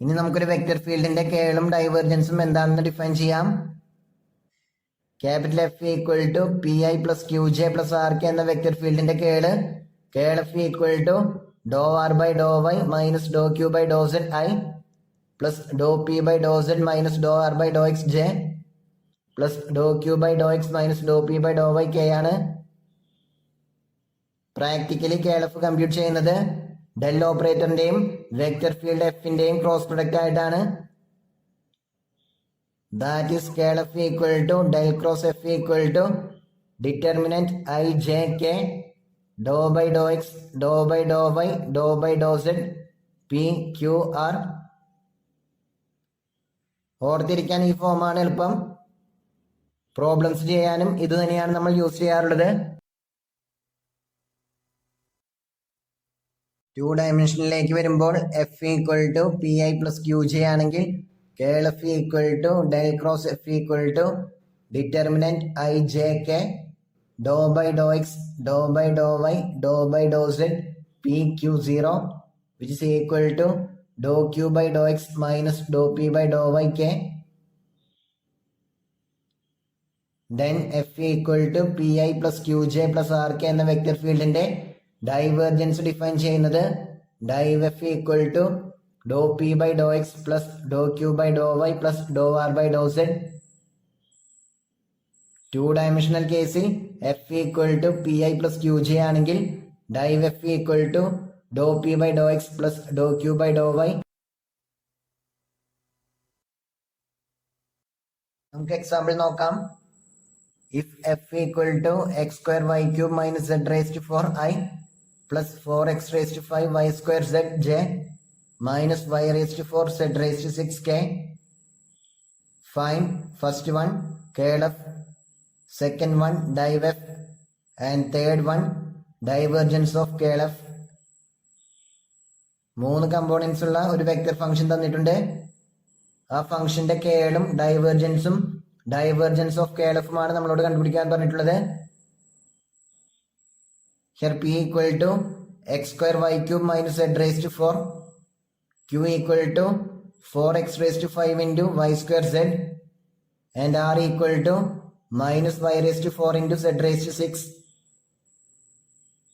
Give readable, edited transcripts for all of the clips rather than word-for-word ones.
ഇനി നമുക്കൊരു വെക്റ്റർ ഫീൽഡിന്റെ കേളും ഡൈവേർജൻസും എന്താണെന്ന് ഡിഫൈൻ ചെയ്യാം. Capital F equal to P I plus Q J plus R K എന്ന വെക്റ്റർ ഫീൽഡിന്റെ curl F equal to dou R by dou Y minus dou Q by dou Z I plus dou P by dou Z minus dou R by dou X J plus dou Q by dou X minus dou P by dou Y K ആണ്. Practically F compute ചെയ്യുന്നത് del ഓപ്പറേറ്ററിന്റെയും vector field എഫിന്റെയും cross product ആയിട്ടാണ്. That is F equal to del cross F equal to determinant I J K dou by dou X dou by dou Y dou by dou Z P Q R. ഓർത്തിരിക്കാൻ ഈ ഫോമാണ് എളുപ്പം. Problems ചെയ്യാനും ഇത് തന്നെയാണ് നമ്മൾ use ചെയ്യാറുള്ളത്. 2 ഡയമെൻഷനിലേക്ക് വരുമ്പോൾ F equal to P I plus Q j ആണെങ്കിൽ F equal to del cross F equal to determinant I J K dou by dou X dou by dou Y dou by dou Z P Q 0 which is equal to dou Q by dou X minus dou P by dou Y k. Then F equal to P I plus Q J plus R K എന്ന vector ഫീൽഡിന്റെ divergence define ചെയ്യുന്നത് div F equal to dou P by dou x plus dou Q by dou y plus dou R by dou z. 2 dimensional കേസിൽ F equal to P I plus Q j ആണെങ്കിൽ div F equal to dou P by dou x plus dou Q by dou y. നമുക്ക് example നോക്കാം. If F equal to x square y cube minus z raise to 4i plus 4x raised to 5 y square z j minus y raised to 4 z raised to 6k. Find first one curl f, second one div f, and third one divergence of curl f. 3 components ഉള്ള ഒരു vector function തന്നിട്ടുണ്ട്. ആ ഫംഗ്ഷന്റെ കേളും ഡൈവേർജൻസും divergence of curl എഫുമാണ് നമ്മളോട് കണ്ടുപിടിക്കാൻ പറഞ്ഞിട്ടുള്ളത്. Here p equal to x square y cube minus z raised to 4, q equal to 4x raised to 5 into y square z, and r equal to minus y raised to 4 into z raised to 6.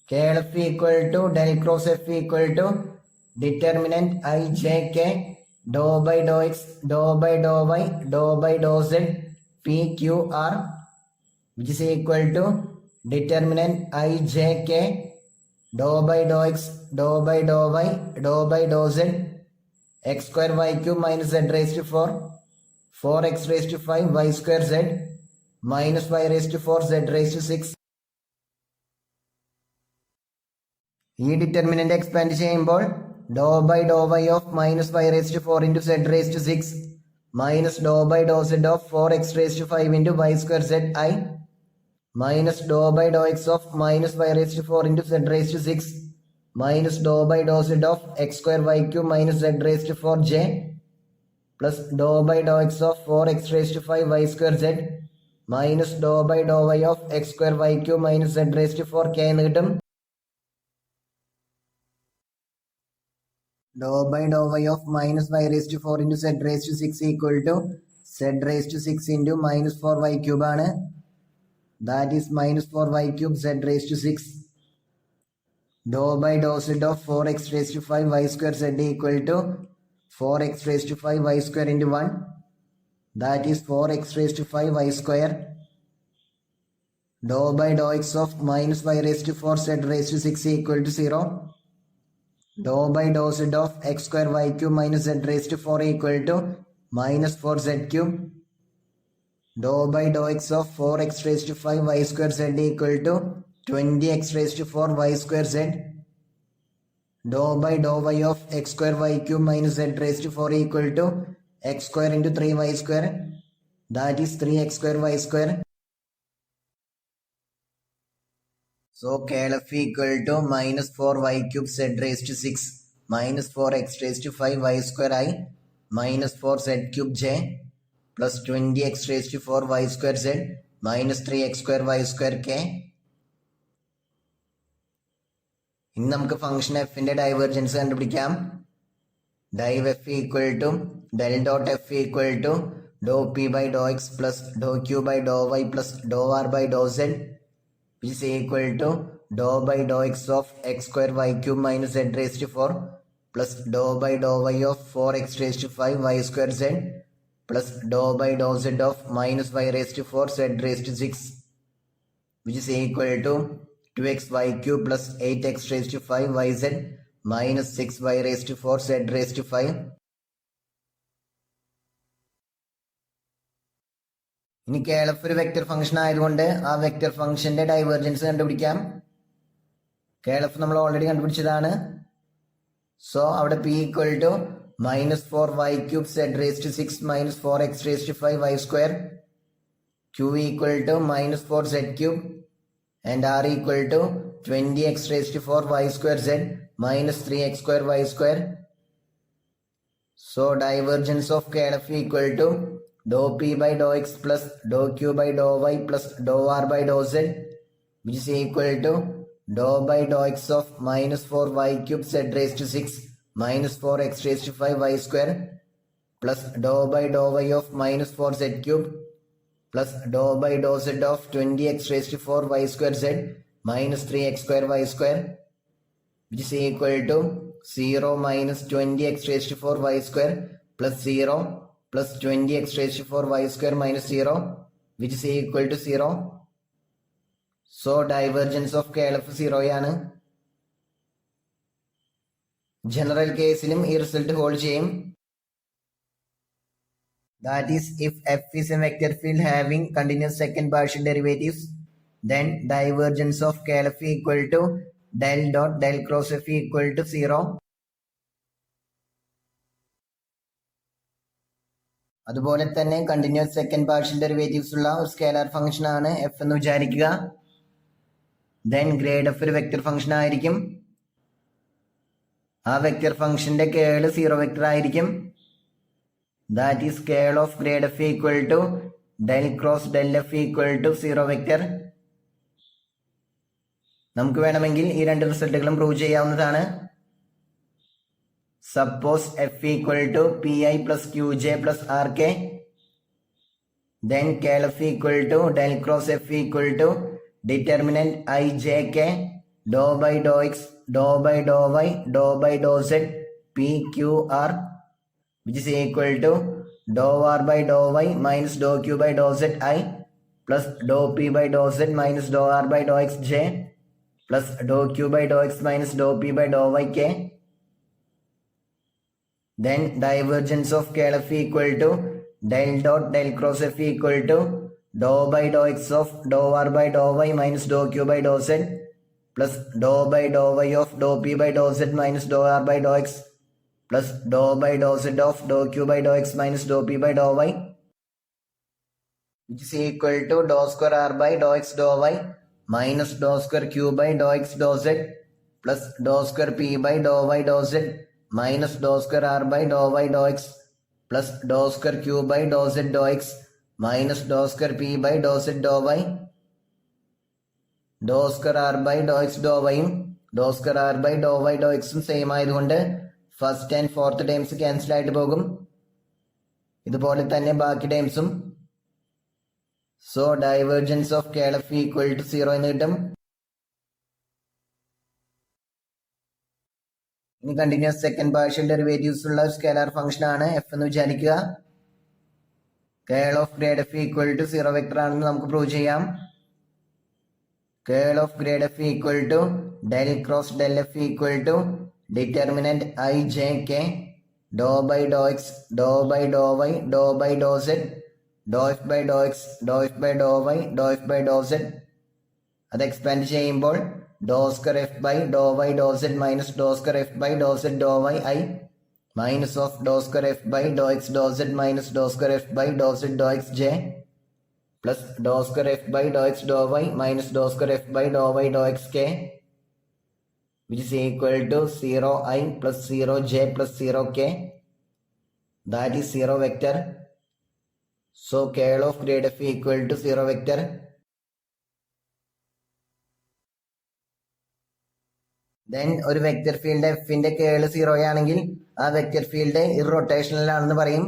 Curl f equal to del cross f equal to determinant I j k dou by dou x dou by dou y dou by dou z p q r, which is equal to determinant I j k dou by dou x dou by dou y dou by dou z x square y cube minus z raised to 4 4x raised to 5 y square z minus y raised to 4 z raised to 6. ഈ determinant expand ചെയ്യുമ്പോൾ dou by dou y of minus y raise to 4 into z raise to 6 minus dou by dou z of 4x raise to 5 into y square z i minus dou by dou x of minus y raised to 4 into z raised to 6 minus dou by dou z of x square y cube minus z raised to 4j plus dou by dou x of 4x raised to 5 y square z minus dou by dou y of x square y cube minus z raised to 4k എന്ന് കിട്ടും. Dou by dou y of minus y raised to 4 into z raised to 6 equal to z raised to 6 into minus 4y cube ആണ്. That is minus 4y cube z raised to 6. Dou by dou z of 4x raised to 5 y square z equal to 4x raised to 5 y square into 1. That is 4x raised to 5 y square. Dou by dou x of minus y raised to 4 z raised to 6 equal to 0. Dou by dou z of x square y cube minus z raised to 4 equal to minus 4z cube. Dou by dou x of 4x raised to 5 y square z equal to 20x raised to 4 y square z. Dou by dou y of x square y cube minus z raised to 4 equal to x square into 3y square. That is 3x square y square. So curl f equal to minus 4y cube z raised to 6 minus 4x raised to 5 y square I minus 4z cube j plus 20x raised to 4 y square z minus 3x square y square k. ഇനി നമുക്ക് function എഫിന്റെ divergence കണ്ടുപിടിക്കാം. div f equal to del dot f equal to dou p by dou x plus dou q by dou y plus dou r by dou z, which is equal to dou by dou x of x square y cube minus z raised to 4 plus dou by dou y of 4x raised to 5 y square z plus dou by dou z of minus y raised to 4 z raised to 6, which is equal to 2x y cube plus 8x raised to 5 yz minus 6y raised to 4 z raised to 5. ഇനി കേളഫ് ഒരു vector function ആയതുകൊണ്ട് ആ vector ഫംഗ്ഷന്റെ divergence കണ്ടുപിടിക്കാം. Curl F നമ്മൾ already കണ്ടുപിടിച്ചതാണ്. So അവിടെ P equal to -4y cube z raise to 6 minus 4x raised to 5 y square, q equal to -4z cube and r equal to 20x raised to 4 y square z minus 3x square y square. So divergence of KLF equal to dou p by dou x plus dou q by dou y plus dou r by dou z, which is equal to dou by dou x of -4y cube z raised to 6 minus 4x raised to 5 y square plus dou by dou y of -4z cube plus dou by dou z of 20x raised to 4 y square z minus 3x square y square, which is equal to 0 minus 20x raised to 4 y square plus 0 plus 20x raised to 4 y square minus 0, which is equal to 0. So divergence of KLF 0 ആണ്. General കേസിലും ഈ result hold ചെയ്യും. That is, if f is a vector field having continuous second partial derivatives, then divergence of KLF equal to del dot del cross f equal to 0. അതുപോലെ തന്നെ continuous second partial derivatives ഉള്ള ഒരു scalar function ആണ് F എന്ന് വിചാരിക്കുക. Then grad F ഒരു vector function ആയിരിക്കും. ആ വെക്റ്റർ ഫംഗ്ഷന്റെ കേള് 0 വെക്റ്റർ ആയിരിക്കും. That is curl of grad F equal to del cross del F equal to 0 vector. നമുക്ക് വേണമെങ്കിൽ ഈ രണ്ട് റിസൾട്ടുകളും പ്രൂവ് ചെയ്യാവുന്നതാണ്. Suppose f equal to pi plus qj plus rk, then KLF equal to del cross f equal to determinant I j k dou by dou x dou by dou y dou by dou z p q r, which is equal to dou r by dou y minus dou q by dou z I plus dou p by dou z minus dou r by dou x j plus dou q by dou x minus dou p by dou y k. Then divergence of KLF equal to del dot del cross f equal to dou by dou x of dou r by dou y minus dou q by dou z plus dou by dou y of dou p by dou z minus dou r by dou x plus dou by dou z of dou q by dou x minus dou p by dou y, which is equal to dou square r by dou x dou y minus dou square q by dou x dou z plus dou square p by dou y dou z minus dou square r by dou y dou x plus dou square q by dou z dou x minus dou square p by dou z dou y. dou square r by dou x dou y ഉം dou square r by dou y dou x ഉം same ആയതുകൊണ്ട് first and fourth terms cancel ആയിട്ട് പോകും. ഇതുപോലെ തന്നെ ബാക്കി ടേംസും. So divergence of KLF equal to 0 എന്ന് കിട്ടും. ഇനി കണ്ടിന്യൂസ് സെക്കൻഡ് പാർഷ്യൽ ഡെറിവേറ്റീവ്സ് ഉള്ള സ്കേലാർ ഫംഗ്ഷൻ ആണ് എഫ് എന്ന് വിചാരിക്കുക. Curl of grad F equal to 0 vector ആണെന്ന് നമുക്ക് പ്രൂവ് ചെയ്യാം. Curl of grad F equal to del cross del F equal to determinant I J K dou by dou X dou by dou Y dou by dou Z dou F by dou X dou F by dou Y dou F by dou Z. അത് expand ചെയ്യുമ്പോൾ dou square f by dou y dou z minus dou square f by dou z dou y I minus of dou square f by dou x dou z minus dou square f by dou z dou x j plus dou square f by dou x dou y minus dou square f by dou y dou x k, which is equal to 0 I plus 0 j plus 0 k. That is 0 vector. So curl of grade f equal to 0 vector. Then ഒരു vector field എഫിന്റെ കേള് 0 ആണെങ്കിൽ ആ vector field irrotational ആണെന്ന് പറയും.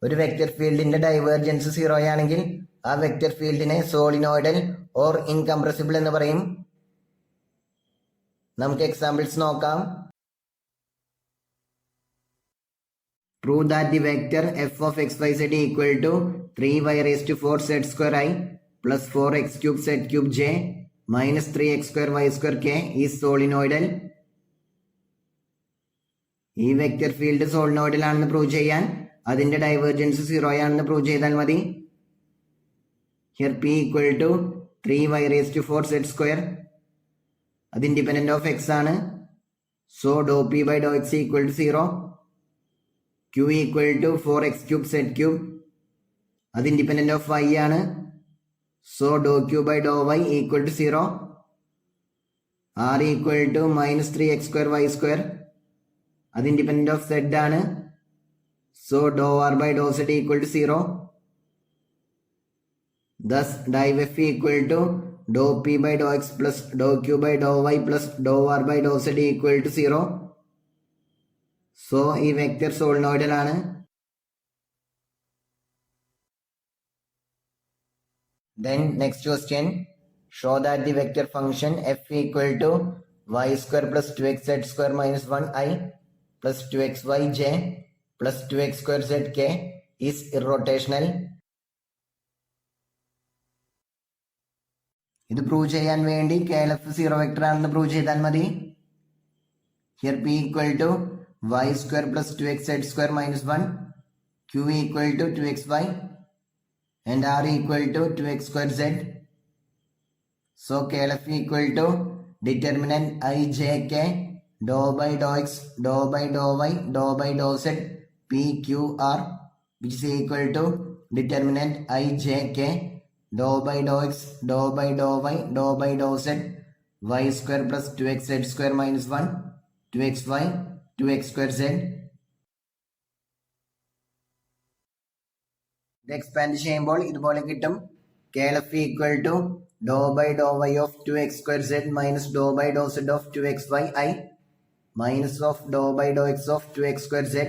ഒരു vector ഫീൽഡിന്റെ divergence 0 ആണെങ്കിൽ ആ വെക്റ്റർ ഫീൽഡിനെ സോളിനോയിഡൽ ഓർ ഇൻകംപ്രസിബിൾ എന്ന് പറയും. നമുക്ക് എക്സാമ്പിൾസ് നോക്കാം. Prove that the vector f of xyz equal to 3y raised to 4 z square I plus 4x cube z cube j minus 3x square y square k is solenoidal. ഈ vector field solenoidal ആണെന്ന് prove ചെയ്യാൻ അതിന്റെ divergence 0 ആണെന്ന് prove ചെയ്താൽ മതി. Here p equal to 3y raised to 4 z square. അത് independent of x ആണ്. So dou p by dou x equal to 0. q equal to 4x cube z cube. അത് independent of y ആണ്. So dou q by dou y equal to 0. r equal to minus 3x square y square. അത് independent of z ആണ്. So dou r by dou z equal to 0. Thus div f equal to dou p by dou x plus dou q by dou y plus dou r by dou z equal to 0. So ഈ vector solenoidal ആണ്. Then next question, show that the vector function f equal to y square plus 2xz square minus 1i plus 2xyj plus 2x square zk is irrotational. ഇത് prove ചെയ്യാൻ വേണ്ടി KLF 0 vector ആണെന്ന് prove ചെയ്താൽ മതി. Here p equal to y square plus 2xz square minus 1, q equal to 2xy and r equal to 2x square z. So KLF equal to determinant I j k dou by dou x dou by dou y dou by dou z p q r, which is equal to determinant I j k dou by dou x dou by dou y dou by dou z y square plus 2xz square minus 1 2xy 2x square z. ഇത് expand ചെയ്യുമ്പോൾ ഇതുപോലെ കിട്ടും. KLF equal to dou by dou y of 2x square z minus dou by dou z of 2xy I minus of dou by dou x of 2x square z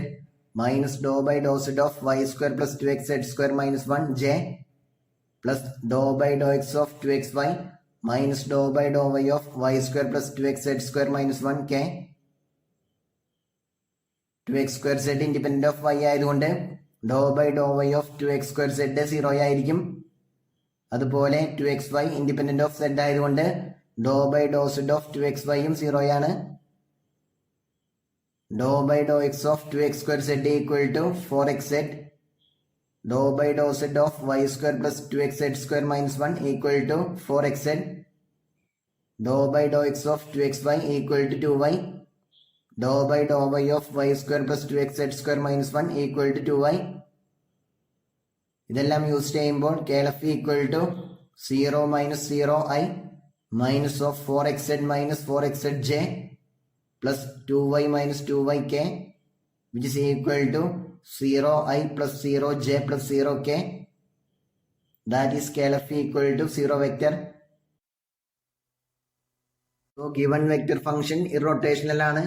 minus dou by dou z of y square plus 2xz square minus 1 j plus dou by dou x of 2xy minus dou by dou y of y square plus 2xz square minus 1 k. 2x square z independent of y ആയതുകൊണ്ട് dou by dou y of 2x square z 0 ആയിരിക്കും. അതുപോലെ 2xy independent of z ആയതുകൊണ്ട് dou by dou z of 2xy യും 0 ആണ്. Dou by dou x of 2x square z equal to 4xz. Dou by dou z of y square plus 2xz square minus 1 equal to 4xz. Dou by dou x of 2xy equal to 2y. Dou by dou y of y square plus 2xz square minus 1 equal to 2y. ഇതെല്ലാം use ചെയ്യുമ്പോൾ KLF equal to 0 minus 0i minus of 4xz minus 4xzj plus 2y minus 2yk, which is equal to 0i plus 0j plus 0k. That is KLF equal to 0 vector. So given vector function irrotational ആണ്.